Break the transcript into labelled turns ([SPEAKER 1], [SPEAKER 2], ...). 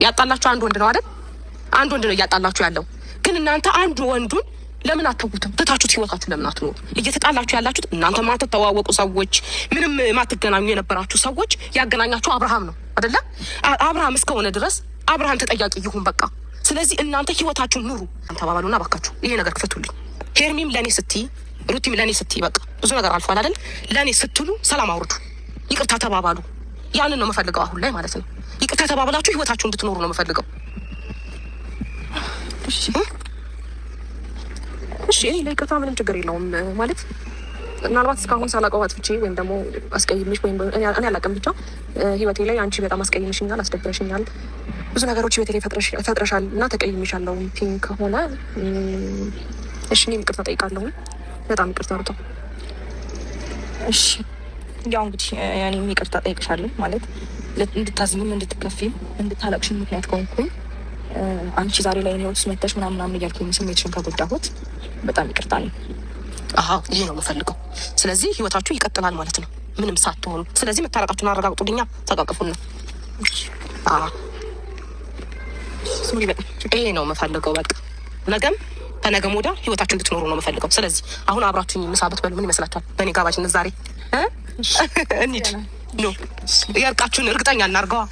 [SPEAKER 1] ያጣላችሁ አንድ ወንድ ነው አይደል? አንድ ወንድ ነው እያጣላችሁ ያለው። ግን እናንተ አንዱ ወንዱን ለምን አትተውትም? ትታችሁት ህይወታችሁ ለምን አትኖሩ? እየተጣላችሁ ያላችሁት እናንተ ማትተዋወቁ ሰዎች፣ ምንም ማትገናኙ የነበራችሁ ሰዎች ያገናኛችሁ አብርሃም ነው አይደለ? አብርሃም እስከሆነ ድረስ አብርሃም ተጠያቂ ይሁን በቃ። ስለዚህ እናንተ ህይወታችሁን ኑሩ ተባባሉና ባካችሁ ይሄ ነገር ክፈቱልኝ። ሄርሚም ለኔ ስትይ፣ ሩቲም ለኔ ስትይ፣ በቃ ብዙ ነገር አልፏል አይደል? ለኔ ስትሉ ሰላም አውርዱ፣ ይቅርታ ተባባሉ። ያንን ነው የምፈልገው አሁን ላይ ማለት ነው። ይቅርታ ተባብላችሁ ህይወታችሁ እንድትኖሩ ነው የምፈልገው። እሺ እኔ ለይቅርታ ምንም ችግር የለውም ማለት ምናልባት እስካሁን ሳላውቀው አጥፍቼ ወይም ደግሞ አስቀይሜሽ ወይም እኔ አላውቅም፣ ብቻ ህይወቴ ላይ አንቺ በጣም አስቀይምሽኛል፣ አስደብረሽኛል፣ ብዙ ነገሮች ህይወቴ ላይ ፈጥረሻል እና ተቀይሜሻለሁ ፒንክ ከሆነ እሺ እኔም ይቅርታ ጠይቃለሁ። በጣም ይቅርታ ሩታ።
[SPEAKER 2] እሺ ያው እንግዲህ እኔም ይቅርታ ጠይቅሻለሁ ማለት እንድታዝኝም እንድትከፊም እንድታለቅሽም ምክንያት ከሆንኩኝ አንቺ ዛሬ ላይ እኔ ውስጥ መተሽ ምናምን እያልኩኝ ስሜትሽን ከጎዳሁት በጣም ይቅርታ ነው።
[SPEAKER 1] ይሄ ነው የምፈልገው። ስለዚህ ህይወታችሁ ይቀጥላል ማለት ነው ምንም ሳትሆኑ። ስለዚህ መታረቃችሁን አረጋግጡልኛ፣ ተቃቀፉና። ይሄ ነው የምፈልገው በቃ። ነገም ከነገም ወዲያ ህይወታችሁ እንድትኖሩ ነው የምፈልገው። ስለዚህ አሁን አብራችሁኝ ምሳ ብትበሉ ምን ይመስላችኋል? በእኔ ጋባዥነት ዛሬ እንሂድ። የእርቃችሁን እርግጠኛ እናርገዋ።